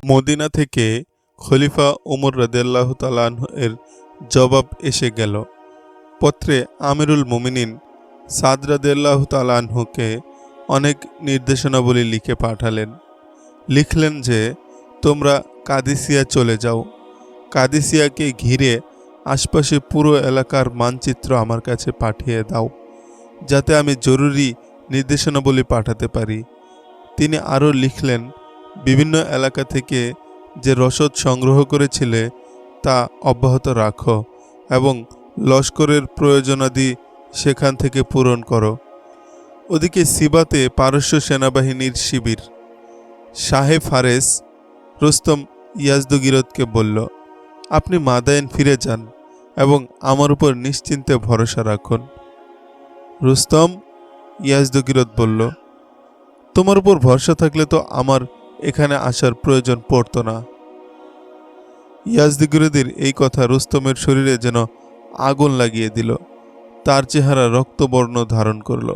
Medina থেকে খলিফা উমর রাদিয়াল্লাহু তাআলা আনহু এর জবাব এসে গেল। পত্রে আমিরুল মুমিনিন সাদ রাদিয়াল্লাহু তাআলা আনহুকে অনেক নির্দেশনাবলী লিখে পাঠালেন। লিখলেন যে, তোমরা কাদিসিয়া চলে যাও। কাদিসিয়াকে ঘিরে আশপাশে পুরো এলাকার মানচিত্র আমার কাছে পাঠিয়ে দাও, যাতে আমি জরুরি নির্দেশনাবলী পাঠাতে পারি। তিনি আরও লিখলেন, বিভিন্ন এলাকা থেকে যে রসদ সংগ্রহ করেছিলে তা অব্যাহত রাখো এবং লস্করের প্রয়োজনাদি সেখান থেকে পূরণ করো। ওদিকে সিবাতে পারস্য সেনাবাহিনীর শিবির। শাহে ফারেস রুস্তম ইয়াজদগিরদকে বলল, আপনি মাদায়েন ফিরে যান এবং আমার উপর নিশ্চিন্তে ভরসা রাখুন। রুস্তম ইয়াজদগিরদ বলল, তোমার উপর ভরসা থাকলে তো আমার এখানে আসার প্রয়োজন পড়তো না। ইয়াজদগিরদের এই কথা রুস্তমের শরীরে যেন আগুন লাগিয়ে দিল। তার চেহারা রক্তবর্ণ ধারণ করল,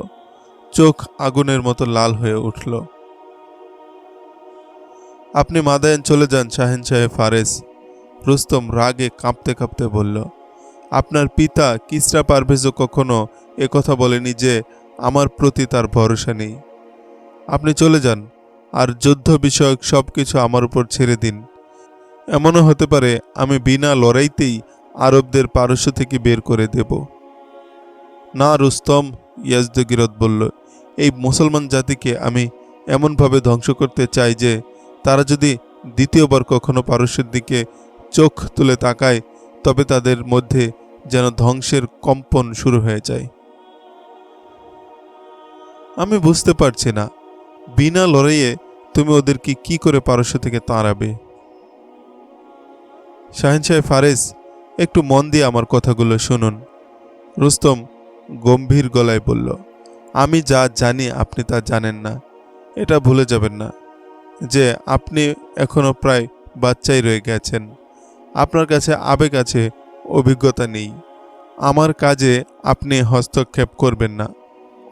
চোখ আগুনের মতো লাল হয়ে উঠল। আপনি মাদায়েন চলে যান শাহেনশাহে ফারেস, রুস্তম রাগে কাঁপতে কাঁপতে বলল। আপনার পিতা কিসরা পারভেজও কখনো একথা বলেনি যে আমার প্রতি তার ভরসা নেই। আপনি চলে যান আর যুদ্ধ বিষয়ক সব কিছু আমার উপর ছেড়ে দিন। এমনও হতে পারে আমি বিনা লড়াইতেই আরবদের পারস্য থেকে বের করে দেব। না রুস্তম, ইয়াজদগিরদ বলল, এই মুসলমান জাতিকে আমি এমনভাবে ধ্বংস করতে চাই যে তারা যদি দ্বিতীয়বার কখনো পারস্যের দিকে চোখ তুলে তাকায় তবে তাদের মধ্যে যেন ধ্বংসের কম্পন শুরু হয়ে যায়। আমি বুঝতে পারছি না, বিনা লড়াইয়ে তুমি ওদেরকে কি করে পারস্য থেকে তাড়াবে? শাহেনশাহ ফারেস, একটু মন দিয়ে আমার কথাগুলো শুনুন। রুস্তম গম্ভীর গলায় বলল, আমি যা জানি আপনি তা জানেন না। এটা ভুলে যাবেন না যে আপনি এখনো প্রায় বাচ্চাই রয়ে গেছেন। আপনার কাছে আবেগ আছে, অভিজ্ঞতা নেই। আমার কাজে আপনি হস্তক্ষেপ করবেন না।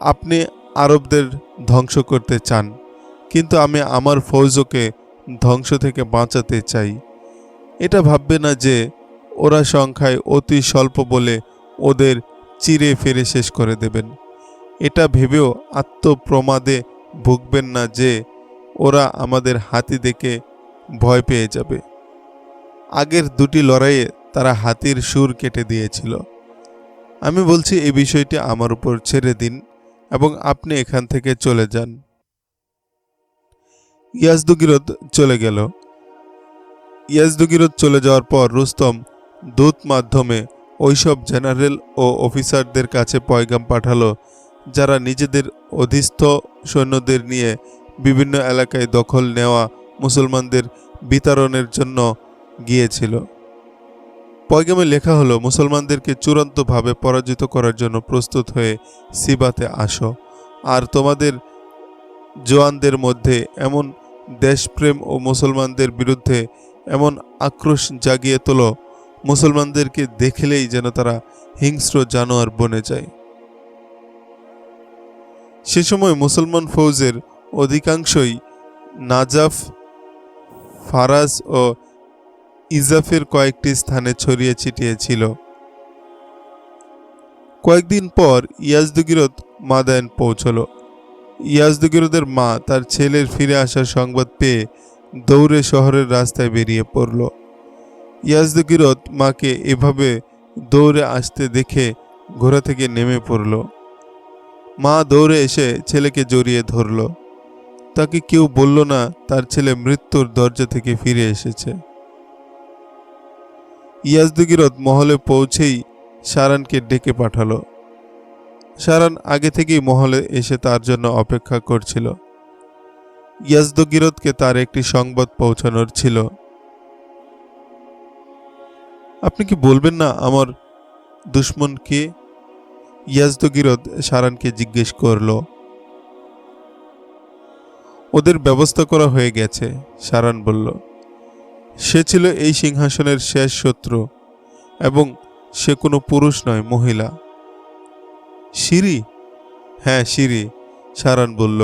আপনি আরবদের ধ্বংস করতে চান, কিন্তু আমি আমার ফৌজকে ধ্বংস থেকে বাঁচাতে চাই। এটা ভাববে না যে ওরা সংখ্যায় অতি স্বল্প বলে ওদের চিরে ফেরে শেষ করে দেবেন। এটা ভেবেও আত্মপ্রমাদে ভুগবেন না যে ওরা আমাদের হাতি দেখে ভয় পেয়ে যাবে। আগের দুটি লড়াইয়ে তারা হাতির সুর কেটে দিয়েছিল। আমি বলছি এই বিষয়টি আমার উপর ছেড়ে দিন এবং আপনি এখান থেকে চলে যান। ইয়াজদগিরদ চলে গেল। ইয়াজদগিরদ চলে যাওয়ার পর রুস্তম দূত মাধ্যমে ওইসব জেনারেল ও অফিসারদের কাছে পয়গাম পাঠালো যারা নিজেদের অধীস্থ সৈন্যদের নিয়ে বিভিন্ন এলাকায় দখল নেওয়া মুসলমানদের বিতাড়নের জন্য গিয়েছিল। পয়গামে লেখা হলো, মুসলমানদেরকে চূড়ান্তভাবে পরাজিত করার জন্য প্রস্তুত হয়ে সিবাতে আসো, আর তোমাদের জওয়ানদের মধ্যে এমন দেশপ্রেম ও মুসলমানদের বিরুদ্ধে এমন আক্রোশ জাগিয়ে তোলো, মুসলমানদেরকে দেখলেই যেন তারা হিংস্র জানোয়ার বনে যায়। সে সময় মুসলমান ফৌজের অধিকাংশই নাজাফ, ফারাজ ও ইজাফের কয়েকটি স্থানে ছড়িয়ে ছিটিয়ে ছিল। কয়েকদিন পর ইয়াজদগিরদ মাদায়েন পৌঁছল। ইয়াজদগিরদের মা তার ছেলের ফিরে আসার সংবাদ পেয়ে দৌড়ে শহরের রাস্তায় বেরিয়ে পড়ল। ইয়াজদগিরদ মাকে এভাবে দৌড়ে আসতে দেখে ঘোড়া থেকে নেমে পড়ল। মা দৌড়ে এসে ছেলেকে জড়িয়ে ধরল। তাকে কেউ বলল না তার ছেলে মৃত্যুর দরজা থেকে ফিরে এসেছে। ইয়াজদগিরদ মহলে পৌঁছেই সারানকে ডেকে পাঠালো। সারান আগে থেকেই মহলে এসে তার জন্য অপেক্ষা করছিল। ইয়াজদগিরদকে তার একটি সংবাদ পৌঁছানোর ছিল। আপনি কি বলবেন না আমার দুশ্মন কে? ইয়াজদগিরদ সারানকে জিজ্ঞেস করল। ওদের ব্যবস্থা করা হয়ে গেছে, সারান বলল। সে ছিল এই সিংহাসনের শেষ শত্রু এবং সে কোনো পুরুষ নয়, মহিলা। সিরি? হ্যাঁ, সিরি, সারান বলল।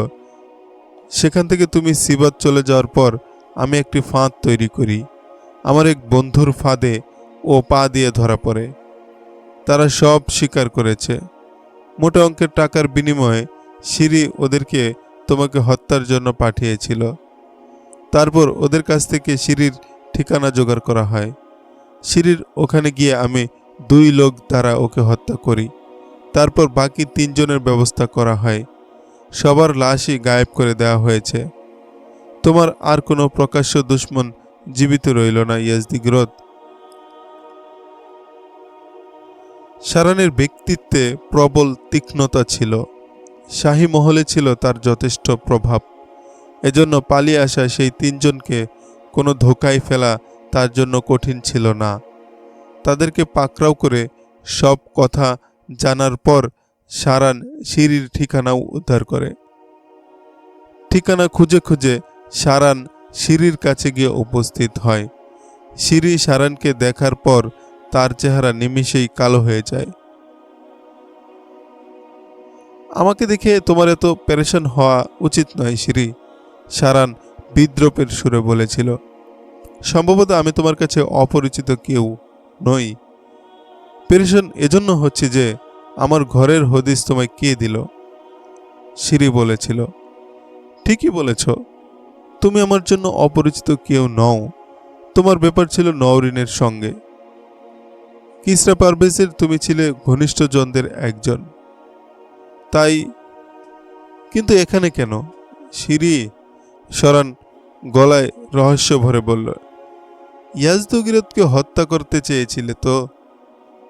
সেখান থেকে তুমি সিবাত চলে যাওয়ার পর আমি একটি ফাঁদ তৈরি করি। আমার এক বন্ধুর ফাঁদে ও পা দিয়ে ধরা পড়ে। তারা সব স্বীকার করেছে। মোটা অঙ্কের টাকার বিনিময়ে সিরি ওদেরকে তোমাকে হত্যার জন্য পাঠিয়েছিল। তারপর ওদের কাছ থেকে সিরির ঠিকানা জোগাড় করা হয়। সিরির ওখানে গিয়ে আমি 2 লোক দ্বারা ওকে হত্যা করি। তারপর বাকি 3 জনের ব্যবস্থা করা হয়। সবার লাশই গায়েব করে দেওয়া হয়েছে। তোমার আর কোনো প্রকাশ্য দুশ্মন জীবিত রইল না ইয়াজদিগিরদ। সারানের ব্যক্তিত্বে প্রবল তীক্ষ্ণতা ছিল। শাহী মহলে ছিল তার যথেষ্ট প্রভাব। এজন্য পালিয়ে আসা সেই 3 জনকে কোনো ধোকায় ফেলা তার জন্য কঠিন ছিল না। তাদেরকে পাকড়াও করে সব কথা জানার পর সারান সিরির ঠিকানাও উদ্ধার করে। ঠিকানা খুঁজে খুঁজে সারান সিরির কাছে গিয়ে উপস্থিত হয়। সিরি সারানকে দেখার পর তার চেহারা নিমিষেই কালো হয়ে যায়। আমাকে দেখে তোমার এত পেরেশান হওয়া উচিত নয় সিরি, সারান বিদ্রূপের সুরে বলেছিল। সম্ভবত আমি তোমার কাছে অপরিচিত কেউ নই। পেরেশান এজন্য হচ্ছে যে আমার ঘরের হদিস তোমায় কে দিল? সিরি বলেছিল। ঠিকই বলেছ, তুমি আমার জন্য অপরিচিত কেউ নও। তোমার ব্যাপার ছিল নওরিনের সঙ্গে। কিসরা পারভেজের তুমি ছিলে ঘনিষ্ঠ জনদের একজন। তাই কিন্তু এখানে কেন? সিরি, সারান গলায় রহস্য ভরে বলল। ইয়াজদগিরদকে হত্যা করতে চেয়েছিলে তো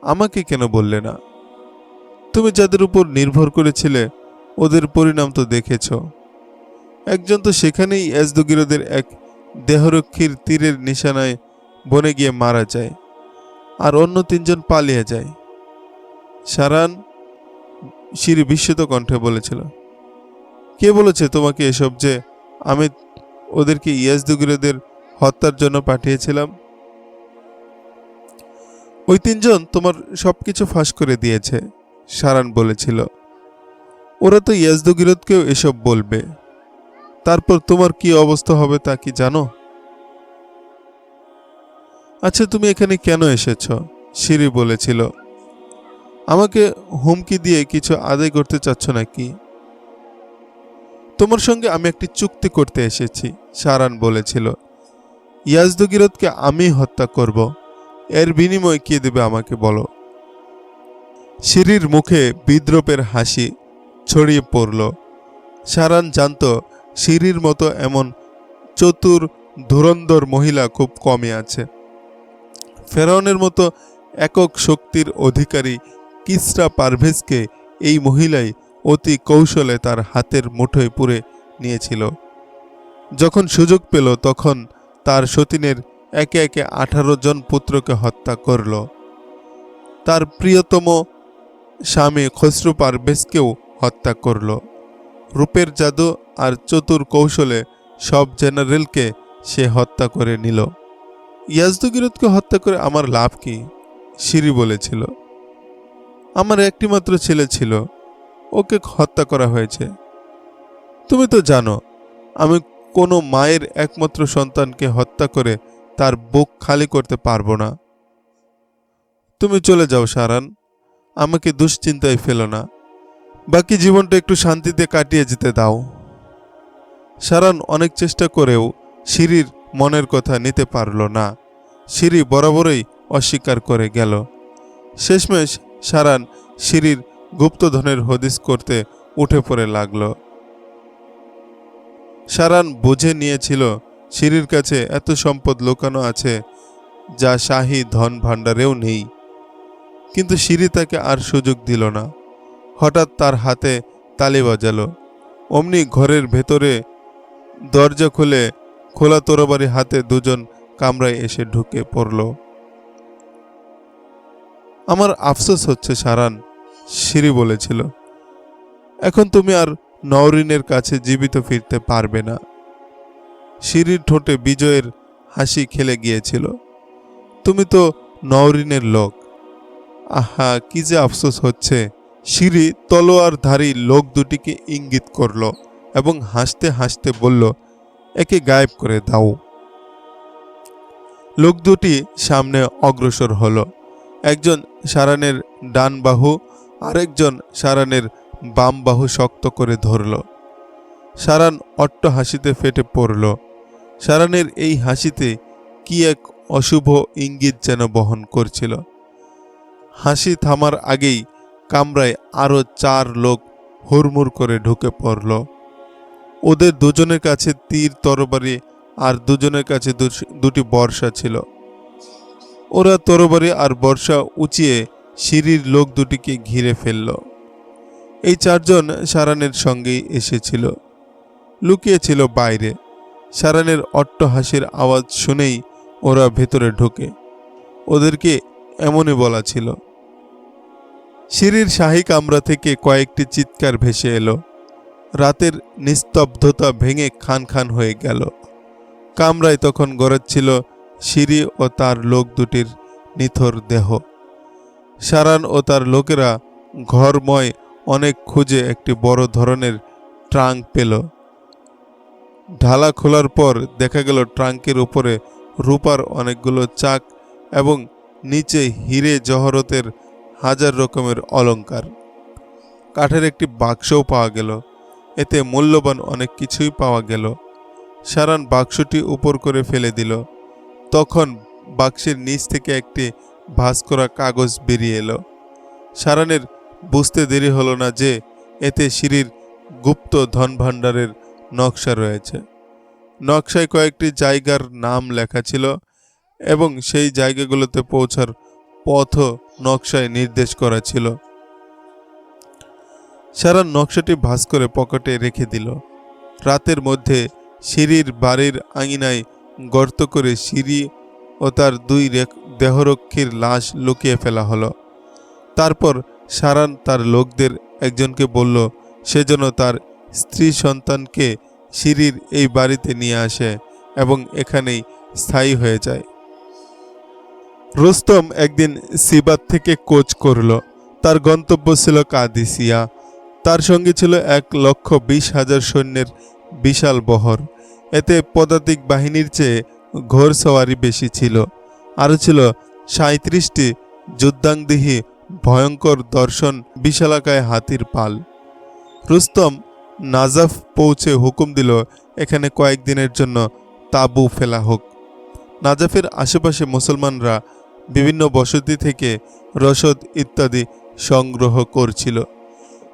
আমাকে কেন বললে না? তুমি যাদের উপর নির্ভর করেছিলে ওদের পরিণাম তো দেখেছ। একজন তো সেখানেই ইয়াজদগিরদের এক দেহরক্ষীর তীরের নিশানায় বনে গিয়ে মারা যায়, আর অন্য 3 জন পালিয়ে যায়। সারান, সিরি বিস্মিত কণ্ঠে বলেছিল। কে বলেছে তোমাকে এসব যে আমি ওদেরকে ইয়াজদগিরদের হত্যার জন্য পাঠিয়েছিলাম? ওই 3 জন তোমার সবকিছু ফাঁস করে দিয়েছে, সারান বলেছিল। ওরা তো ইয়াজদগিরদকেও এসব বলবে। তারপর তোমার কি অবস্থা হবে তা কি জানো? আচ্ছা, তুমি এখানে কেন এসেছ? সিরি বলেছিল। আমাকে হুমকি দিয়ে কিছু আদায় করতে চাচ্ছ নাকি? তোমার সঙ্গে আমি একটি চুক্তি করতে এসেছি, সারান বলেছিল। ইয়াজদগিরদকে আমি হত্যা করব। এর বিনিময়ে কে দেবে আমাকে বলো? সিরির মুখে বিদ্রূপের হাসি ছড়িয়ে পড়ল। সারান জানত সিরির মতো এমন চতুর ধুরন্ধর মহিলা খুব কমই আছে। ফেরাউনের মতো একক শক্তির অধিকারী কিসরা পারভেজকে এই মহিলাই অতি কৌশলে তার হাতের মুঠোয় পুরে নিয়েছিল। যখন সুযোগ পেল তখন তার সতীনের একে একে 18 জন পুত্রকে হত্যা করল। তার প্রিয়তম স্বামী খসরু পারভেজকেও হত্যা করল। রূপের জাদু আর চতুর কৌশলে সব জেনারেলকে সে হত্যা করে নিল। ইয়াজদগিরদকে হত্যা করে আমার লাভ কি? সিরি বলেছিল। আমার একটি মাত্র ছেলে ছিল, ওকে হত্যা করা হয়েছে। তুমি তো জানো আমি কোনো মায়ের একমাত্র সন্তানকে হত্যা করে তার বুক খালি করতে পারবো না। তুমি চলে যাও সারান, আমাকে দুশ্চিন্তায় ফেলো না। বাকি জীবনটা একটু শান্তিতে কাটিয়ে যেতে দাও। সারান অনেক চেষ্টা করেও সিরির মনের কথা নিতে পারল না। সিরি বরাবরই অস্বীকার করে গেল। শেষমেশ সারান সিরির গুপ্তধনের হদিস করতে উঠে পড়ে লাগল। সারান বুঝে নিয়েছিল সিরির কাছে এত সম্পদ লুকানো আছে যা শাহী ধন ভাণ্ডারেও নেই। কিন্তু সিরি তাকে আর সুযোগ দিল না। হঠাৎ তার হাতে তালি বাজালো। অমনি ঘরের ভেতরে দরজা খুলে খোলা তরবারি হাতে 2 জন কামরায় এসে ঢুকে পড়ল। আমার আফসোস হচ্ছে সারান, সিরি বলেছিল। এখন তুমি আর নওরিনের কাছে জীবিত ফিরতে পারবে না। সিরির ঠোঁটে বিজয়ের হাসি খেলে গিয়েছিল। তুমি তো নওরিনের লোক। আহা, কি যে আফসোস হচ্ছে। সিরি তলোয়ারধারী লোক দুটিকে ইঙ্গিত করল এবং হাসতে হাসতে বলল, একে গায়েব করে দাও। লোক দুটি সামনে অগ্রসর হলো। একজন সারানের ডান বাহু আরেকজন সারানের বাম বাহু শক্ত করে ধরল। সারান অট্ট হাসিতে ফেটে পড়ল। সারানের এই হাসিতে কি এক অশুভ ইঙ্গিত যেন বহন করছিল। হাসি থামার আগেই কামরায় আরো 4 লোক হুড়মুড় করে ঢুকে পড়ল। ওদের দুজনের কাছে তীর তরবারি আর দুজনের কাছে দুটি বর্শা ছিল। ওরা তরবারি আর বর্শা উঁচিয়ে সিঁড়ির লোক দুটিকে ঘিরে ফেলল। এই 4 জন সারানের সঙ্গেই এসেছিল, লুকিয়েছিল বাইরে। সারানের অট্ট হাসির আওয়াজ শুনেই ওরা ভেতরে ঢোকে। ওদেরকে এমনই বলা ছিল। সিঁড়ির শাহী কামরা থেকে কয়েকটি চিৎকার ভেসে এলো। রাতের নিস্তব্ধতা ভেঙে খান খান হয়ে গেল। কামরায় তখন গড়াচ্ছিল সিঁড়ি ও তার লোক দুটির নিথর দেহ। সারান ও তার লোকেরা ঘরময় অনেক খুঁজে একটি বড় ধরনের ট্রাঙ্ক পেল। ঢালা খোলার পর দেখা গেল ট্রাঙ্কের উপরে রূপার অনেকগুলো চাক এবং নিচে হিরে জহরতের 1000 রকমের অলংকার। কাঠের একটি বাক্সও পাওয়া গেল। এতে মূল্যবান অনেক কিছুই পাওয়া গেল। সারান বাক্সটি উপর করে ফেলে দিল। তখন বাক্সের নিচ থেকে একটি ভাঁজ করা কাগজ বেরিয়ে এলো। সারানের বুঝতে দেরি হলো না যে এতে সিঁড়ির গুপ্ত ধনভাণ্ডারের নকশা রয়েছে। নকশায় কয়েকটি জায়গার নাম লেখা ছিল এবং সেই জায়গাগুলোতে পৌঁছার পথও নকশায় নির্দেশ করা ছিল। সারান নকশাটি ভাঁজ করে পকেটে রেখে দিল। রাতের মধ্যে সিঁড়ির বাড়ির আঙিনায় গর্ত করে সিঁড়ি ও তার 2 দেহরক্ষীর লাশ লুকিয়ে ফেলা হলো। তারপর সারান তার লোকদের একজনকে বলল সে যেন তার স্ত্রী সন্তানকে সিঁড়ির এই বাড়িতে নিয়ে আসে এবং এখানেই স্থায়ী হয়ে যায়। রুস্তম একদিন সিবাত থেকে কোচ করল। তার গন্তব্য ছিল কাদিসিয়া। তার সঙ্গে ছিল 1,20,000 সৈন্যের বিশাল বহর। এতে পদাতিক বাহিনীর চেয়ে ঘোড়সওয়ারি বেশি ছিল। আরও ছিল 37টি যুদ্ধাংদেহী ভয়ঙ্কর দর্শন বিশালাকায় হাতির পাল। রুস্তম নাজাফ পৌঁছে হুকুম দিল এখানে কয়েকদিনের জন্য তাঁবু ফেলা হোক। নাজাফের আশেপাশে মুসলমানরা বিভিন্ন বসতি থেকে রসদ ইত্যাদি সংগ্রহ করছিল।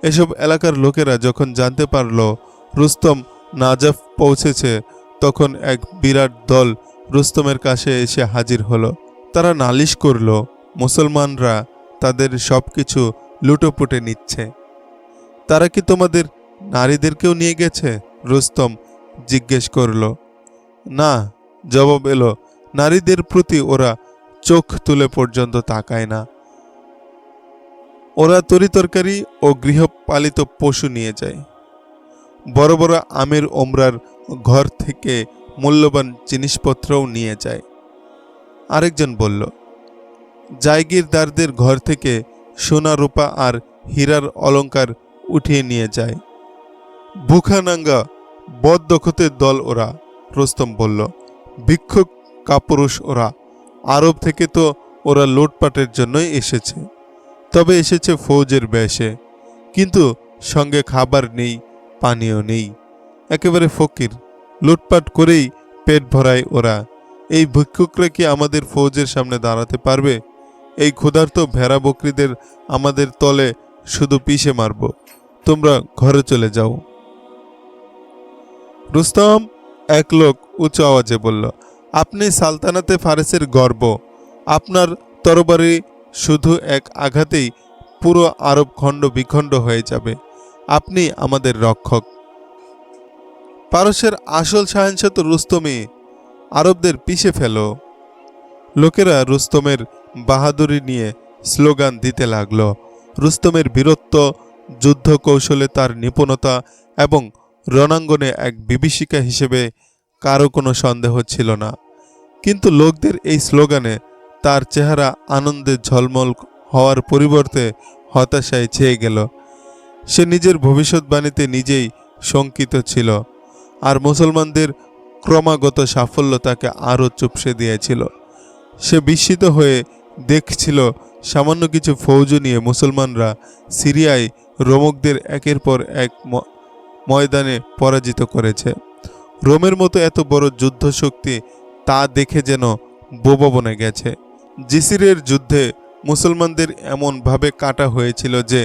এসব এলাকার লোকেরা যখন জানতে পারল রুস্তম নাজাফ পৌঁছেছে, তখন এক বিরাট দল রুস্তমের কাছে এসে হাজির হলো। তারা নালিশ করল মুসলমানরা তাদের সবকিছু লুটোপুটে নিচ্ছে। তারা কি তোমাদের নারীদেরকেও নিয়ে গেছে? রুস্তম জিজ্ঞেস করল। না, জবাব এলো, নারীদের প্রতি ওরা চোখ তুলে পর্যন্ত তাকায় না। ওরা তরিতরকারি ও গৃহপালিত পশু নিয়ে যায়। বড় বড় আমির ওমরার ঘর থেকে মূল্যবান জিনিসপত্রও নিয়ে যায়। আরেকজন বলল, জায়গিরদারদের ঘর থেকে সোনা রূপা আর হীরার অলংকার উঠিয়ে নিয়ে যায়। ভুখানাঙ্গা বদদখতের দল ওরা। রুস্তম বলল, ভিক্ষুক কাপুরুষ ওরা। আরব থেকে তো ওরা লুটপাটের জন্যই এসেছে, তবে এসেছে ফৌজের বেশে, কিন্তু সঙ্গে খাবার নেই, পানীয় নেই। একেবারে ফকির, লুটপাট করেই পেট ভরায় ওরা। এই ভিক্ষুকরা কি আমাদের ফৌজের সামনে দাঁড়াতে পারবে? এই ক্ষুধার্ত ভেড়া বকরিদের আমাদের তলে শুধু পিষে মারব। তোমরা ঘরে চলে যাও। রুস্তম, এক লোক উঁচু আওয়াজে বলল, আপনি সালতানাতে ফারেসের গর্ব। আপনার তরবারি শুধু এক আঘাতেই পুরো আরব খণ্ড বিখণ্ড হয়ে যাবে। আপনি আমাদের রক্ষক। পারস্যের আসল শাহেনশাহ তো রুস্তমই। আরবদের পিষে ফেলো। লোকেরা রুস্তমের বাহাদুরি নিয়ে স্লোগান দিতে লাগল। রুস্তমের বীরত্ব, যুদ্ধ কৌশলে তার নিপুণতা এবং রণাঙ্গনে এক বিভীষিকা হিসেবে কারো কোনো সন্দেহ ছিল না। কিন্তু লোকদের এই স্লোগানে তার চেহারা আনন্দে ঝলমল হওয়ার পরিবর্তে হতাশায় ছেয়ে গেল। সে নিজের ভবিষ্যৎবাণীতে নিজেই শঙ্কিত ছিল, আর মুসলমানদের ক্রমাগত সাফল্য তাকে আরও চুপসে দিয়েছিল। সে বিস্মিত হয়ে দেখছিল সামান্য কিছু ফৌজ নিয়ে মুসলমানরা সিরিয়ায় রোমকদের একের পর এক ময়দানে পরাজিত করেছে। রোমের মতো এত বড় যুদ্ধশক্তি তা দেখে যেন বোবা বনে গেছে। জিসিরের যুদ্ধে মুসলমানদের এমনভাবে কাটা হয়েছিল যে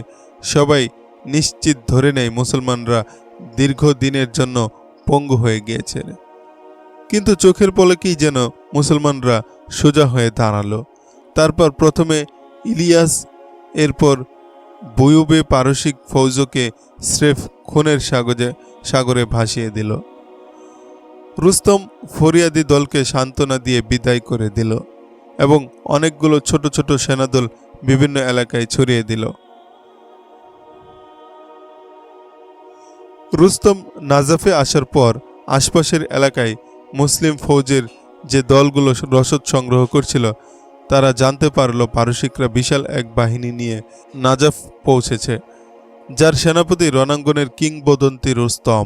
সবাই নিশ্চিত ধরে নেয় মুসলমানরা দীর্ঘদিনের জন্য পঙ্গু হয়ে গিয়েছে। কিন্তু চোখের পলকেই যেন মুসলমানরা সোজা হয়ে দাঁড়ালো। তারপর প্রথমে ইলিয়াস, এরপর বুয়ুবে পারসিক ফৌজকে স্রেফ খুনের সাগরে ভাসিয়ে দিল। রুস্তম ফরিয়াদি দলকে সান্ত্বনা দিয়ে বিদায় করে দিল এবং অনেকগুলো ছোট ছোট সেনাদল বিভিন্ন এলাকায় ছড়িয়ে দিল। রুস্তম নাজাফে আসার পর আশপাশের এলাকায় মুসলিম ফৌজের যে দলগুলো রসদ সংগ্রহ করছিল তারা জানতে পারল পারসিকরা বিশাল এক বাহিনী নিয়ে নাজাফ পৌঁছেছে, যার সেনাপতি রণাঙ্গনের কিংবদন্তি রুস্তম।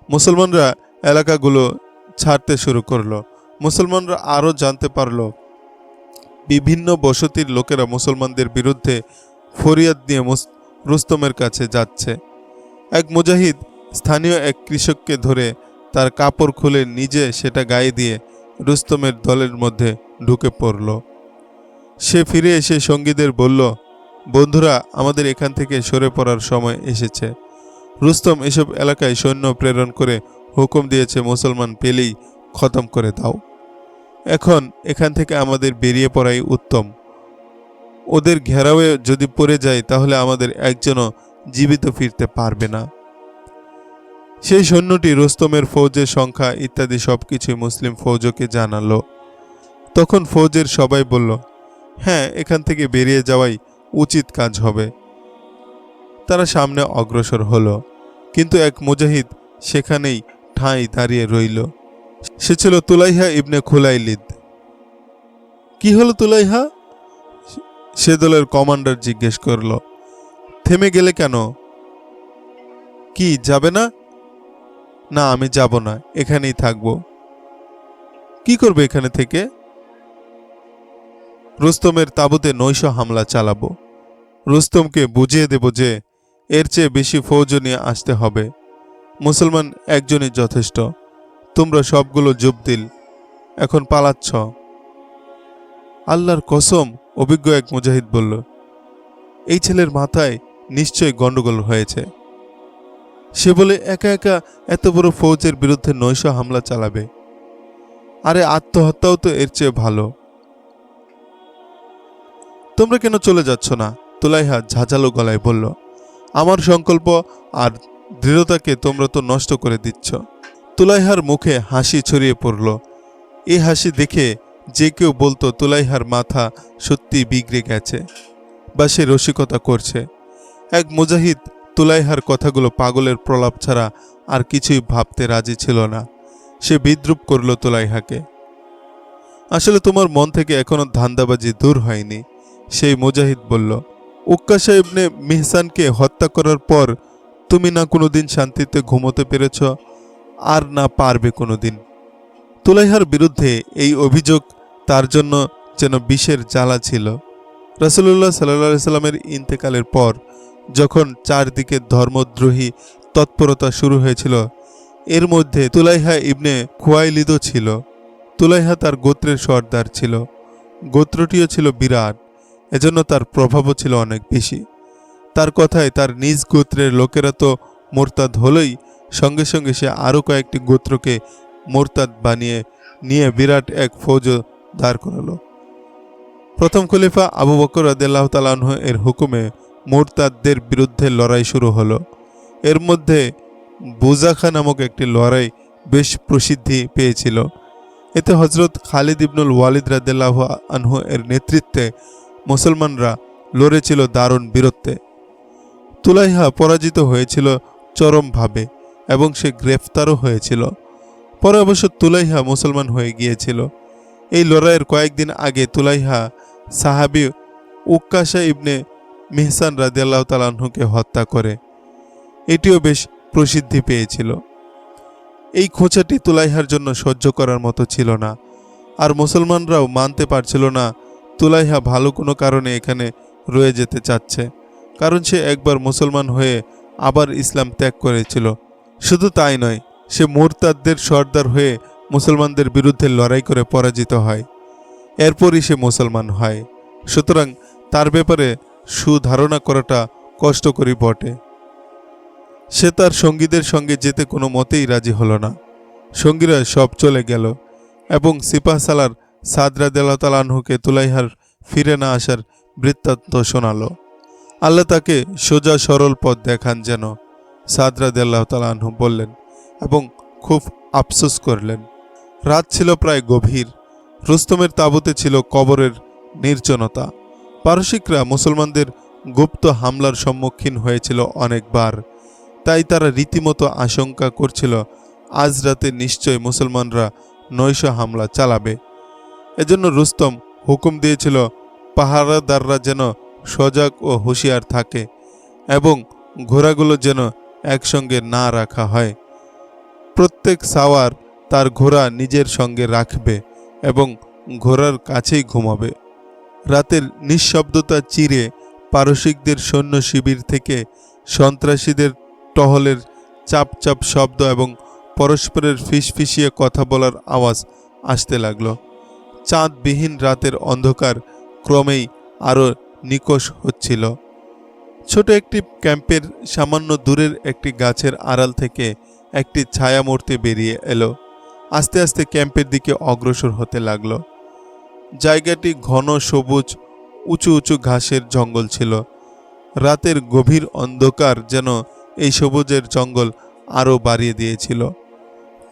মুসলমানরা এলাকাগুলো ছাড়তে শুরু করলো। মুসলমানরা আরও জানতে পারল বিভিন্ন বসতির লোকেরা মুসলমানদের বিরুদ্ধে ফরিয়াদ নিয়ে রুস্তমের কাছে যাচ্ছে। এক মুজাহিদ স্থানীয় এক কৃষককে ধরে তার কাপড় খুলে নিজে সেটা গায়ে দিয়ে রুস্তমের দলের মধ্যে ঢুকে পড়ল। সে ফিরে এসে সঙ্গীদের বলল, বন্ধুরা, আমাদের এখান থেকে সরে পড়ার সময় এসেছে। রুস্তম এসব এলাকায় সৈন্য প্রেরণ করে হুকুম দিয়েছে, মুসলমান পেলেই খতম করে দাও। এখন এখান থেকে আমাদের বেরিয়ে পড়াই উত্তম। ওদের ঘেরাওয়ে যদি পড়ে যায় তাহলে আমাদের একজনও জীবিত ফিরতে পারবে না। সেই সৈন্যটি রুস্তমের ফৌজের সংখ্যা ইত্যাদি সবকিছুই মুসলিম ফৌজকে জানালো। তখন ফৌজের সবাই বলল, হ্যাঁ, এখান থেকে বেরিয়ে যাওয়াই উচিত কাজ হবে। তারা সামনে অগ্রসর হলো, কিন্তু এক মুজাহিদ সেখানেই ঠাঁই দাঁড়িয়ে রইল। সে ছিল তুলাইহা ইবনে খুলাইলিদ। কি হলো তুলাইহা? সে দলের কমান্ডার জিজ্ঞেস করল। থেমে গেলে কেন? কি যাবে না? না, আমি যাব না, এখানেই থাকব। কি করবে এখানে থেকে? রুস্তমের তাঁবুতে নৈশ হামলা চালাবো। রুস্তমকে বুঝিয়ে দেব যে এর চেয়ে বেশি ফৌজ নিয়ে আসতে হবে। মুসলমান একজনই যথেষ্ট। তোমরা সবগুলো জুবদিল, এখন পালাচ্ছ। আল্লাহর কসম, অভিজ্ঞ এক মুজাহিদ বলল, এই ছেলের মাথায় নিশ্চয় গন্ডগোল হয়েছে। সে বলে একা একা এত বড় ফৌজের বিরুদ্ধে নৈশ হামলা চালাবে। আরে আত্মহত্যাও তো এর চেয়ে ভালো। তোমরা কেন চলে যাচ্ছ না? তুলাইহা ঝাঁঝালো গলায় বলল, আমার সংকল্প আর দৃঢ়তাকে তোমরা তো নষ্ট করে দিচ্ছ। তুলাইহার মুখে হাসি ছড়িয়ে পড়ল। এই হাসি দেখে যে কেউ বলতো তুলাইহার মাথা সত্যি বিগড়ে গেছে বা সে রসিকতা করছে। এক মুজাহিদ তুলাইহার কথাগুলো পাগলের প্রলাপ ছাড়া আর কিছুই ভাবতে রাজি ছিল না। সে বিদ্রুপ করল তুলাইহাকে। আসলে তোমার মন থেকে এখনো ধান্দাবাজি দূর হয়নি, সেই মুজাহিদ বলল। উক্কাশা ইবনে মিহসানকে হত্যা করার পর তুমি না কোনোদিন শান্তিতে ঘুমোতে পেরেছ, আর না পারবে কোনোদিন। তুলাইহার বিরুদ্ধে এই অভিযোগ তার জন্য যেন বিষের জ্বালা ছিল। রাসূলুল্লাহ সাল্লাল্লাহু আলাইহি সাল্লামের ইন্তেকালের পর যখন চারদিকে ধর্মদ্রোহী তৎপরতা শুরু হয়েছিল, এর মধ্যে তুলাইহা ইবনে খুয়াইলিদও ছিল। তুলাইহা তার গোত্রের সর্দার ছিল। গোত্রটিও ছিল বিরাট, এজন্য তার প্রভাবও ছিল অনেক বেশি। তার কথায় তার নিজ গোত্রের লোকেরা তো মোরতাদ হলেই সঙ্গে সঙ্গে সে আরও কয়েকটি গোত্রকে মোরতাদ বানিয়ে নিয়ে বিরাট এক ফৌজ দাঁড় করালো। প্রথম খলিফা আবু বকর রাদিয়াল্লাহু তাআলা আনহু এর হুকুমে মোরতাদদের বিরুদ্ধে লড়াই শুরু হলো। এর মধ্যে বুজাখা নামক একটি লড়াই বেশ প্রসিদ্ধি পেয়েছিল। এতে হযরত খালিদ ইবনুল ওয়ালিদ রাদিয়াল্লাহু আনহু এর নেতৃত্বে মুসলমানরা লড়েছিল দারুণ বীরত্বে। তুলাইহা পরাজিত হয়েছিল চরমভাবে এবং সে গ্রেফতারও হয়েছিল। পরে অবশ্য তুলাইহা মুসলমান হয়ে গিয়েছিল। এই লড়াইয়ের কয়েকদিন আগে তুলাইহা সাহাবী উক্কাশা ইবনে মিহসান রাদিয়াল্লাহু তাআলা আনহুকে হত্যা করে। এটিও বেশ প্রসিদ্ধি পেয়েছিল। এই খোঁচাটি তুলাইহার জন্য সহ্য করার মতো ছিল না। আর মুসলমানরাও মানতে পারছিল না তুলাইহা ভালো কোনো কারণে এখানে রয়ে যেতে চাচ্ছে, কারণ সে একবার মুসলমান হয়ে আবার ইসলাম ত্যাগ করেছিল। শুধু তাই নয়, সে মুরতাদদের সর্দার হয়ে মুসলমানদের বিরুদ্ধে লড়াই করে পরাজিত হয়, এরপরই সে মুসলমান হয়। সুতরাং তার ব্যাপারে সুধারণা করাটা কষ্টকরই বটে। সে তার সঙ্গীদের সঙ্গে যেতে কোনো মতেই রাজি হলো না। সঙ্গীরা সব চলে গেল এবং সিপাহসালার সাদ রাদিয়াল্লাহু তাআলা আনহুকে তুলাইহার ফিরে না আসার বৃত্তান্ত শোনালো। আল্লাহ তাকে সোজা সরল পথ দেখান যেন, সাদ রাদিয়াল্লাহু তাআলা আনহু বললেন এবং খুব আফসোস করলেন। রাত ছিল প্রায় গভীর। রুস্তমের তাঁবুতে ছিল কবরের নির্জনতা। পারসিকরা মুসলমানদের গুপ্ত হামলার সম্মুখীন হয়েছিল অনেকবার, তাই তারা রীতিমতো আশঙ্কা করছিল আজ রাতে নিশ্চয় মুসলমানরা নৈশ হামলা চালাবে। এজন্য রুস্তম হুকুম দিয়েছিল পাহারাদাররা যেন সজাগ ও হুঁশিয়ার থাকে এবং ঘোড়াগুলো যেন একসঙ্গে না রাখা হয়। প্রত্যেক সাওয়ার তার ঘোড়া নিজের সঙ্গে রাখবে এবং ঘোড়ার কাছেই ঘুমাবে। রাতের নিঃশব্দতা চিরে পারসিকদের সৈন্য শিবির থেকে সন্ত্রাসীদের টহলের চাপ চাপ শব্দ এবং পরস্পরের ফিসফিসিয়ে কথা বলার আওয়াজ আসতে লাগলো। চাঁদবিহীন রাতের অন্ধকার ক্রমেই আরও নিকষ হচ্ছিল। ছোট একটি ক্যাম্পের সামান্য দূরের একটি গাছের আড়াল থেকে একটি ছায়ামূর্তি বেরিয়ে এলো। আস্তে আস্তে ক্যাম্পের দিকে অগ্রসর হতে লাগলো। জায়গাটি ঘন সবুজ উঁচু উঁচু ঘাসের জঙ্গল ছিল। রাতের গভীর অন্ধকার যেন এই সবুজের জঙ্গল আরও বাড়িয়ে দিয়েছিল।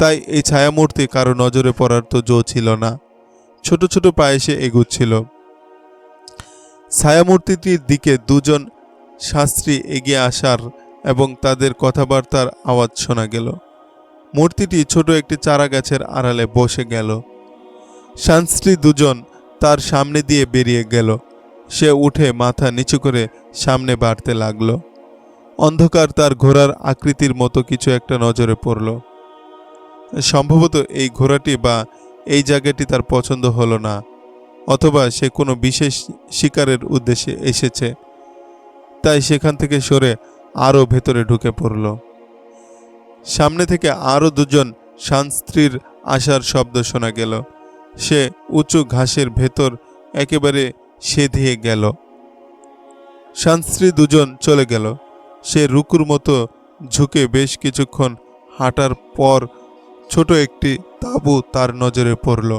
তাই এই ছায়ামূর্তি কারো নজরে পড়ার তো জো ছিল না। ছোট ছোট পায়ে সে এগুচ্ছিল। ছায়ামূর্তিটির দিকে দুজন শাস্ত্রী এগিয়ে আসার এবং তাদের কথাবার্তার আওয়াজ শোনা গেল। মূর্তিটি ছোট একটি চারা গাছের আড়ালে বসে গেল। শাস্ত্রী দুজন তার সামনে দিয়ে বেরিয়ে গেল। সে উঠে মাথা নিচু করে সামনে বাড়তে লাগলো। অন্ধকার তার ঘোড়ার আকৃতির মতো কিছু একটা নজরে পড়ল। সম্ভবত এই ঘোড়াটি বা এই জায়গাটি তার পছন্দ হলো না, অথবা সে কোনো বিশেষ শিকারের উদ্দেশ্যে এসেছে, তাই সেখান থেকে সরে আরও ভেতরে ঢুকে পড়ল। সামনে থেকে আরও দুজন শাস্ত্রীর আসার শব্দ শোনা গেল। সে উঁচু ঘাসের ভেতর একেবারে সেধিয়ে গেল। শাস্ত্রী দুজন চলে গেল। সে রুকুর মতো ঝুঁকে বেশ কিছুক্ষণ হাঁটার পর ছোট একটি তাঁবু তার নজরে পড়ল।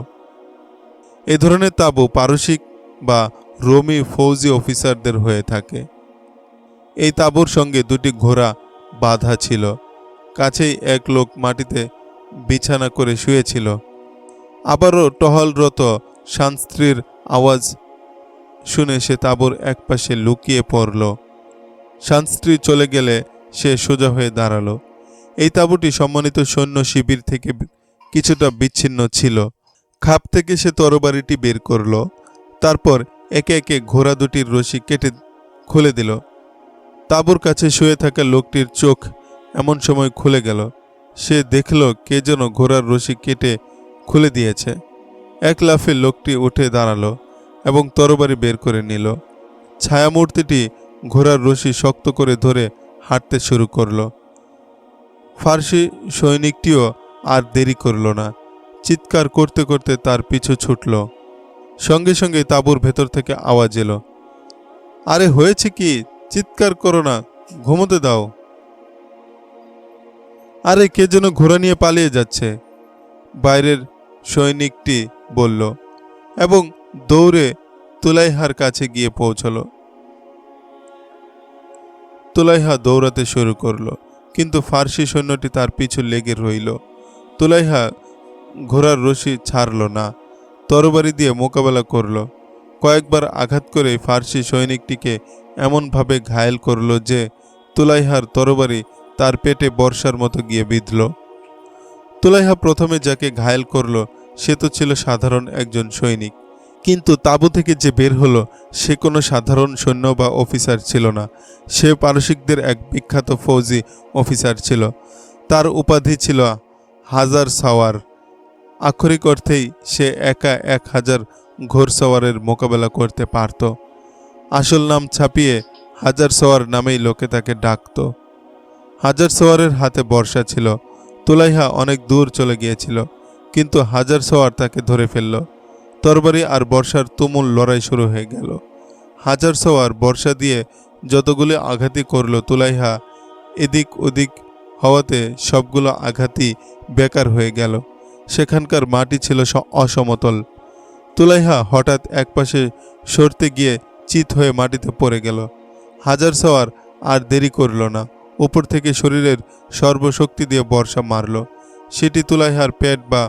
এ ধরনের তাঁবু পারসিক বা রোমি ফৌজি অফিসারদের হয়ে থাকে। এই তাঁবুর সঙ্গে দুটি ঘোড়া বাঁধা ছিল। কাছেই এক লোক মাটিতে বিছানা করে শুয়েছিল। আবারও টহলরত শাস্ত্রীর আওয়াজ শুনে সে তাঁবুর একপাশে লুকিয়ে পড়ল। শাস্ত্রী চলে গেলে সে সোজা হয়ে দাঁড়ালো। এই তাঁবুটি সম্মানিত সৈন্য শিবির থেকে কিছুটা বিচ্ছিন্ন ছিল। খাপ থেকে সে তরবারিটি বের করল। তারপর একে একে ঘোড়া দুটির রশি কেটে খুলে দিল। তাঁবুর কাছে শুয়ে থাকা লোকটির চোখ এমন সময় খুলে গেল। সে দেখল কে যেন ঘোড়ার রশি কেটে খুলে দিয়েছে। এক লাফে লোকটি উঠে দাঁড়ালো এবং তরবারি বের করে নিল। ছায়ামূর্তিটি ঘোড়ার রশি শক্ত করে ধরে হাঁটতে শুরু করল। ফার্সি সৈনিকটিও আর দেরি করল না। চিৎকার করতে করতে তার পিছু ছুটল। সঙ্গে সঙ্গে তাঁবুর ভেতর থেকে আওয়াজ এলো, আরে হয়েছে কি? চিৎকার করো না, ঘুমোতে দাও। আরে কে যেন ঘোড়া নিয়ে পালিয়ে যাচ্ছে, বাইরের সৈনিকটি বলল এবং দৌড়ে তুলাইহার কাছে গিয়ে পৌঁছল। তুলাইহা দৌড়াতে শুরু করলো, কিন্তু ফার্সি সৈন্যটি তার পিছু লেগে রইল। তুলাইহা ঘোড়ার রশি ছাড়ল না, তরবারি দিয়ে মোকাবেলা করল। কয়েকবার আঘাত করে ফার্সি সৈনিকটিকে এমনভাবে ঘায়েল করল যে তুলাইহার তরবারি তার পেটে বর্ষার মতো গিয়ে বিঁধল। তুলাইহা প্রথমে যাকে ঘায়েল করল সে তো ছিল সাধারণ একজন সৈনিক, কিন্তু তাঁবু থেকে যে বের হলো সে কোনো সাধারণ সৈন্য বা অফিসার ছিল না। সে পারসিকদের এক বিখ্যাত ফৌজি অফিসার ছিল। তার উপাধি ছিল হাজার সাওয়ার। আক্ষরিক অর্থেই সে একা 1000 ঘোড়সওয়ারের মোকাবেলা করতে পারত। আসল নাম ছাপিয়ে হাজার সওয়ার নামেই লোকে তাকে ডাকত। হাজার সওয়ারের হাতে বর্শা ছিল। তুলাইহা অনেক দূর চলে গিয়েছিল, কিন্তু হাজার সওয়ার তাকে ধরে ফেলল। তরবারি আর বর্ষার তুমুল লড়াই শুরু হয়ে গেল। হাজার সওয়ার বর্ষা দিয়ে যতগুলি আঘাতই করল, তুলাইহা এদিক ওদিক হওয়াতে সবগুলো আঘাতই বেকার হয়ে গেল। সেখানকার মাটি ছিল অসমতল। তুলাইহা হঠাৎ একপাশে সরতে গিয়ে চিত হয়ে মাটিতে পড়ে গেল। হাজার সওয়ার আর দেরি করল না, উপর থেকে শরীরের সর্বশক্তি দিয়ে বর্ষা মারল। সেটি তুলাইহার পেট বা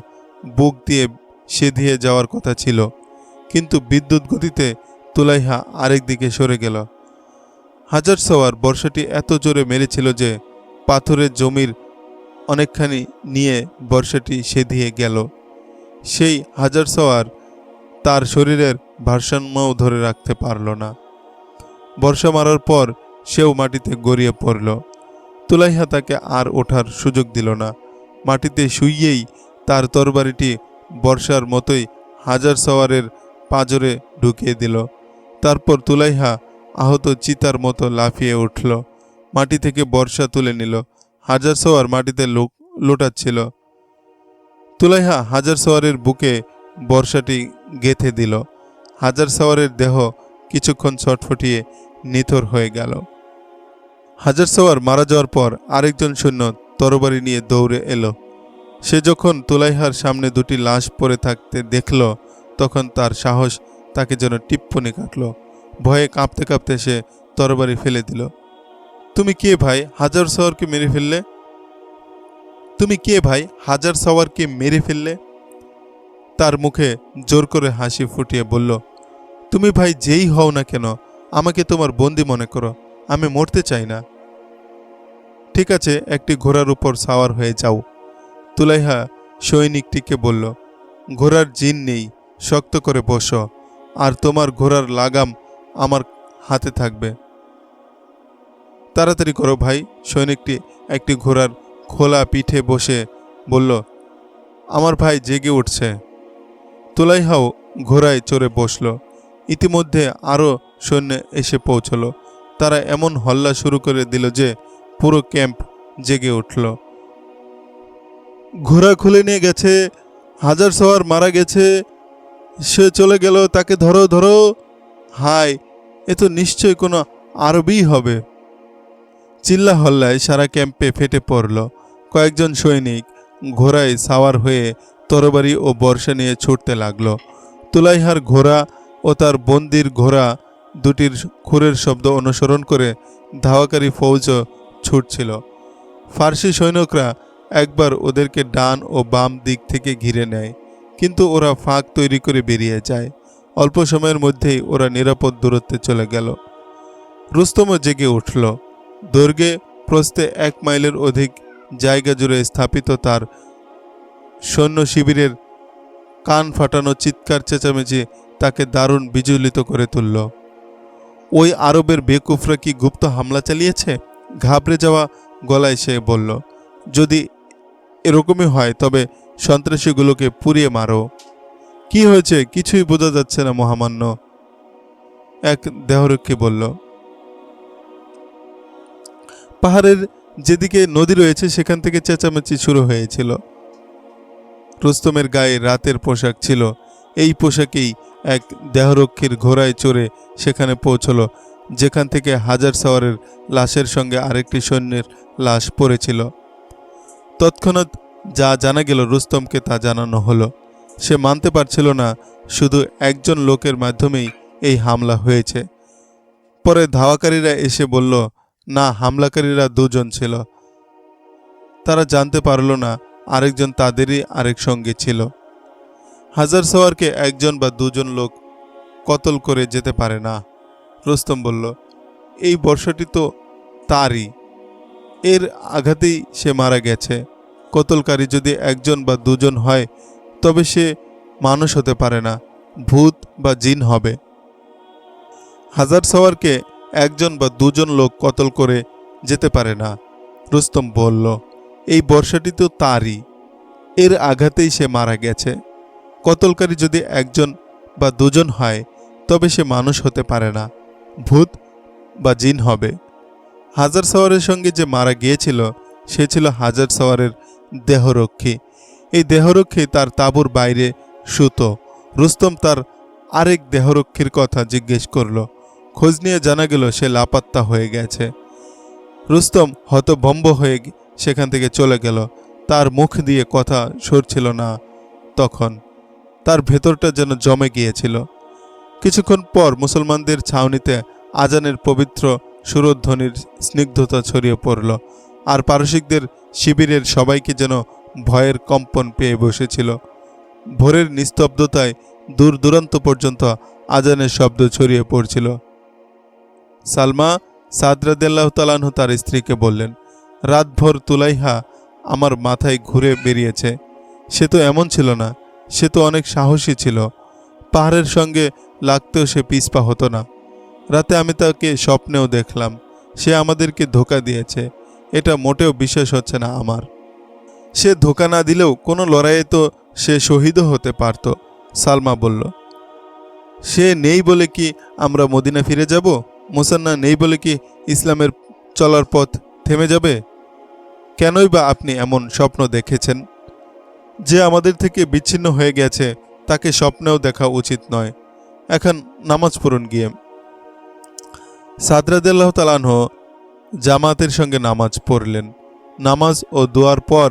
বুক দিয়ে সেধিয়ে যাওয়ার কথা ছিল, কিন্তু বিদ্যুৎ গতিতে তুলাইহা আরেক দিকে সরে গেল। হাজার সওয়ার বর্ষাটি এত জোরে মেরেছিল যে পাথরের জমির অনেকখানি নিয়ে বর্ষাটি সেধিয়ে গেল। সেই হাজার সওয়ার তার শরীরের ভারসাম্যও ধরে রাখতে পারল না। বর্ষা মারার পর সেও মাটিতে গড়িয়ে পড়ল। তুলাইহা তাকে আর ওঠার সুযোগ দিল না। মাটিতে শুইয়েই তার তরবারিটি বর্ষার মতোই হাজার সওয়ারের পাঁজরে ঢুকিয়ে দিল। তারপর তুলাইহা আহত চিতার মতো লাফিয়ে উঠল, মাটি থেকে বর্ষা তুলে নিল। হাজার সওয়ার মাটিতে লোটাচ্ছিল। তুলাইহা হাজার সওয়ারের বুকে বর্ষাটি গেঁথে দিল। হাজার সওয়ারের দেহ কিছুক্ষণ ছটফটিয়ে নিথর হয়ে গেল। হাজার সওয়ার মারা যাওয়ার পর আরেকজন সৈন্য তরবারি নিয়ে দৌড়ে এলো। সে যখন তুলাইহার সামনে দুটি লাশ পড়ে থাকতে দেখল, তখন তার সাহস তাকে যেন টিপ্পনি কাটল। ভয়ে কাঁপতে কাঁপতে সে তরবারি ফেলে দিল। তুমি কে ভাই, হাজার সওয়ারকে মেরে ফেললে? তুমি কে ভাই, হাজার সওয়ারকে মেরে ফেললে? তার মুখে জোর করে হাসি ফুটিয়ে বলল, তুমি ভাই যেই হও না কেন, আমাকে তোমার বন্দি মনে করো, আমি মরতে চাই না। ঠিক আছে, একটি ঘোড়ার উপর সাওয়ার হয়ে যাও। তুলাইহা সৈনিকটিকে বলল, ঘোড়ার জিন নেই, শক্ত করে বসো, আর তোমার ঘোড়ার লাগাম আমার হাতে থাকবে। তাড়াতাড়ি করো ভাই। সৈনিকটি একটি ঘোড়ার খোলা পিঠে বসে বলল, আমার ভাই জেগে উঠছে। তুলাইহাও ঘোড়ায় চড়ে বসল। ইতিমধ্যে আরও সৈন্য এসে পৌঁছল। তারা এমন হল্লা শুরু করে দিল যে পুরো ক্যাম্প জেগে উঠল। ঘোড়া খুলে নিয়ে গেছে, হাজার সওয়ার মারা গেছে, সে চলে গেল, তাকে ধরো ধরো। হায়, এ তো নিশ্চয় কোনো আরবই হবে। চিল্লা হল্লায় সারা ক্যাম্পে ফেটে পড়ল। কয়েকজন সৈনিক ঘোড়ায় সাওয়ার হয়ে তরবারি ও বর্ষা নিয়ে ছুটতে লাগল। তুলাইহার ঘোড়া ও তার বন্দির ঘোড়া দুটির খুরের শব্দ অনুসরণ করে ধাওয়াকারী ফৌজও ছুটছিল। ফার্সি সৈনিকরা একবার ওদেরকে ডান ও বাম দিক থেকে ঘিরে নেয়, কিন্তু ওরা ফাঁক তৈরি করে বেরিয়ে যায়। অল্প সময়ের মধ্যেই ওরা নিরাপদ দূরত্বে চলে গেল। রুস্তমও জেগে উঠল। দৈর্ঘ্যে প্রস্থে 1 মাইলের অধিক জায়গা জুড়ে স্থাপিত তার সৈন্য শিবিরের কান ফাটানো চিৎকার চেঁচামেচি তাকে দারুণ বিচলিত করে তুলল। ওই আরবের বেকুফরা কি গুপ্ত হামলা চালিয়েছে? ঘাবড়ে যাওয়া গলায় সে বলল, যদি এরকমই হয় তবে সন্ত্রাসীগুলোকে পুড়িয়ে মারো। কি হয়েছে কিছুই বোঝা যাচ্ছে না মহামান্য, এক দেহরক্ষী বলল। পাহাড়ের যেদিকে নদী রয়েছে সেখান থেকে চেঁচামেচি শুরু হয়েছিল। রুস্তমের গায়ে রাতের পোশাক ছিল। এই পোশাকেই এক দেহরক্ষীর ঘোড়ায় চড়ে সেখানে পৌঁছল, যেখান থেকে হাজার সওয়ারের লাশের সঙ্গে আরেকটি সৈন্যের লাশ পড়েছিল। তৎক্ষণাৎ যা জানা গেল রুস্তমকে তা জানানো হলো। সে মানতে পারছিল না শুধু একজন লোকের মাধ্যমেই এই হামলা হয়েছে। পরে ধাওয়াকারীরা এসে বলল, না, হামলাকারীরা 2 জন ছিল। তারা জানতে পারল না আরেকজন তাদেরই আরেক সঙ্গে ছিল। হাজার সওয়ারকে 1 জন বা 2 জন লোক কতল করে যেতে পারে না। রুস্তম বলল, এই বর্ষাটি তো তারই, এর আঘাতেই সে মারা গেছে। কতলকারী যদি 1 জন বা 2 জন হয় তবে সে মানুষ হতে পারে না, ভূত বা জিন হবে। হাজার সওয়ারকে 1 জন বা 2 জন লোক কতল করে যেতে পারে না। রুস্তম বলল, এই বর্ষাটি তো তারই, এর আঘাতেই সে মারা গেছে। কতলকারী যদি একজন বা দুজন হয় তবে সে মানুষ হতে পারে না, ভূত বা জিন হবে। হাজার সওয়ারের সঙ্গে যে মারা গিয়েছিল সে ছিল হাজার সওয়ারের দেহরক্ষী। এই দেহরক্ষী তার তাঁবুর বাইরে শুতো। রুস্তম তার আরেক দেহরক্ষীর কথা জিজ্ঞেস করল। খোঁজ নিয়ে জানা গেল সে লাপাত্তা হয়ে গেছে। রুস্তম হতভম্ব হয়ে সেখান থেকে চলে গেল। তার মুখ দিয়ে কথা সরছিল না। তখন তার ভেতরটা যেন জমে গিয়েছিল। কিছুক্ষণ পর মুসলমানদের ছাউনিতে আজানের পবিত্র সুরধ্বনির স্নিগ্ধতা ছড়িয়ে পড়ল, আর পারসিকদের শিবিরের সবাইকে যেন ভয়ের কম্পন পেয়ে বসেছিল। ভোরের নিস্তব্ধতায় দূর দূরান্ত পর্যন্ত আজানের শব্দ ছড়িয়ে পড়ছিল। সালমা সাদ রাদিয়াল্লাহু তাআলা আনহু তার স্ত্রীকে বললেন, রাতভর তুলাইহা আমার মাথায় ঘুরে বেরিয়েছে। সে তো এমন ছিল না, সে তো অনেক সাহসী ছিল। পাহাড়ের সঙ্গে লাগতেও সে পিছপা হতো না। রাতে আমি তাকে স্বপ্নেও দেখলাম। সে আমাদেরকে ধোঁকা দিয়েছে, এটা মোটেও বিশ্বাস হচ্ছে না আমার। সে ধোঁকা না দিলেও কোনো লড়াইয়ে তো সে শহীদও হতে পারত। সালমা বলল, সে নেই বলে কি আমরা মদিনা ফিরে যাব? মুসান্না নেই বলে কি ইসলামের চলার পথ থেমে যাবে? কেনই বা আপনি এমন স্বপ্ন দেখেছেন? যে আমাদের থেকে বিচ্ছিন্ন হয়ে গেছে তাকে স্বপ্নেও দেখা উচিত নয়। এখন নামাজ পড়ুন গিয়ে। সাদ রাদিয়াল্লাহু তাআলা আনহু জামাতের সঙ্গে নামাজ পড়লেন। নামাজ ও দোয়ার পর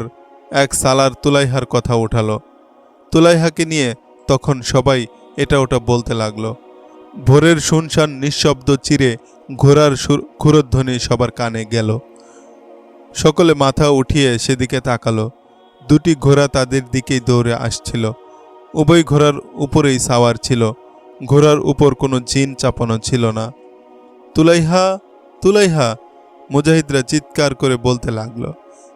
এক সালার তুলাইহার কথা উঠালো। তুলাইহাকে নিয়ে তখন সবাই এটা ওটা বলতে লাগলো। ভোরের শুনশান নিঃশব্দ চিরে ঘোড়ার ক্ষুরধ্বনি সবার কানে গেল। সকলে মাথা উঠিয়ে সেদিকে তাকালো। দুটি ঘোড়া তাদের দিকেই দৌড়ে আসছিল। উভয় ঘোড়ার উপরেই সাওয়ার ছিল। ঘোড়ার উপর কোনো জিন চাপানো ছিল না। তুলাইহা, তুলাইহা, মুজাহিদরা চিৎকার করে বলতে লাগলো।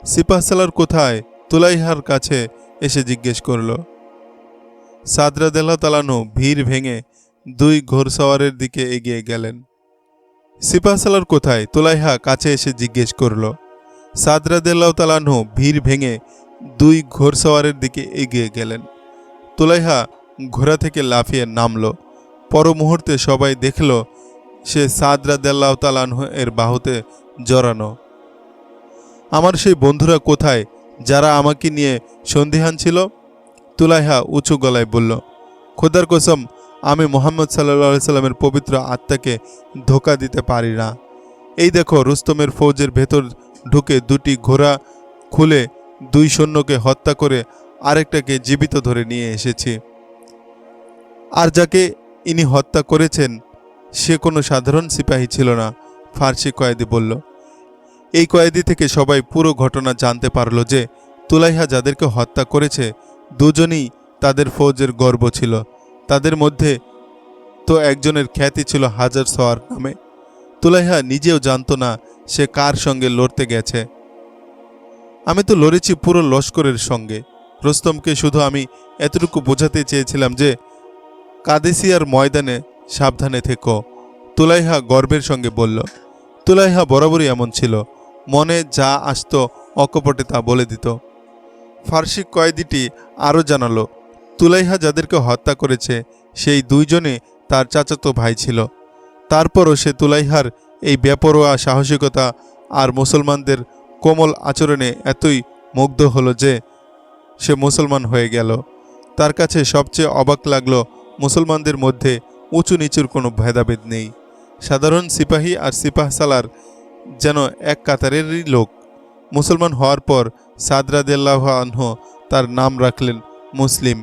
সিপাহসালার কোথায়? তুলাইহার কাছে এসে জিজ্ঞেস করল। সাদ রাদিয়াল্লাহু তাআলা আনহু ভিড় ভেঙে দুই ঘোড়সওয়ারের দিকে এগিয়ে গেলেন। সিপাহসালার কোথায়? তুলাইহা কাছে এসে জিজ্ঞেস করল। সাদ রাদিয়াল্লাহু তাআলা আনহু ভিড় ভেঙে দুই ঘোড়সওয়ারের দিকে এগিয়ে গেলেন। তুলাইহা ঘোড়া থেকে লাফিয়ে নামল। পর মুহূর্তে সবাই দেখল সে সাদ রাদিয়াল্লাহু তাআলা আনহু এর বাহুতে জড়ানো। আমার সেই বন্ধুরা কোথায় যারা আমাকে নিয়ে সন্দিহান ছিল? তুলাইহা উঁচু গলায় বলল, খোদার কসম, আমি মুহাম্মদ সাল্লাল্লাহু আলাইহি সাল্লামের পবিত্র আত্মাকে ধোঁকা দিতে পারি না। এই দেখো, রুস্তমের ফৌজের ভেতর ঢুকে দুটি ঘোড়া খুলে দুই সৈন্যকে হত্যা করে আরেকটাকে জীবিত ধরে নিয়ে এসেছি। আর যাকে ইনি হত্যা করেছেন সে কোনো সাধারণ সিপাহী ছিল না, ফার্সি কয়েদি বলল। এই কয়েদি থেকে সবাই পুরো ঘটনা জানতে পারল যে তুলাইহা যাদেরকে হত্যা করেছে দুজনই তাদের ফৌজের গর্ব ছিল। তাদের মধ্যে তো একজনের খ্যাতি ছিল হাজার সওয়ার নামে। তুলাইহা নিজেও জানতো না সে কার সঙ্গে লড়তে গেছে। আমি তো লড়েছি পুরো লস্করের সঙ্গে। রুস্তমকে শুধু আমি এতটুকু বোঝাতে চেয়েছিলাম যে কাদেসিয়ার ময়দানে সাবধানে থেকো, তুলাইহা গর্বের সঙ্গে বলল। তুলাইহা বরাবরই এমন ছিল, মনে যা আসতো অকপটে তা বলে দিত। ফার্সি কয়েদিটি আরও জানালো, তুলাইহা যাদেরকে হত্যা করেছে সেই দুইজনে তার চাচাতো ভাই ছিল। তারপরও সে তুলাইহার এই বেপরোয়া সাহসিকতা আর মুসলমানদের কোমল আচরণে এতই মুগ্ধ হলো যে সে মুসলমান হয়ে গেল। তার কাছে সবচেয়ে অবাক লাগলো মুসলমানদের মধ্যে উঁচু নিচুর কোনো ভেদাভেদ নেই। সাধারণ সিপাহী আর সিপাহসালার যেন এক কাতারেরই লোক। মুসলমান হওয়ার পর সাদ রাদিয়াল্লাহু আনহু তার নাম রাখলেন মুসলিম।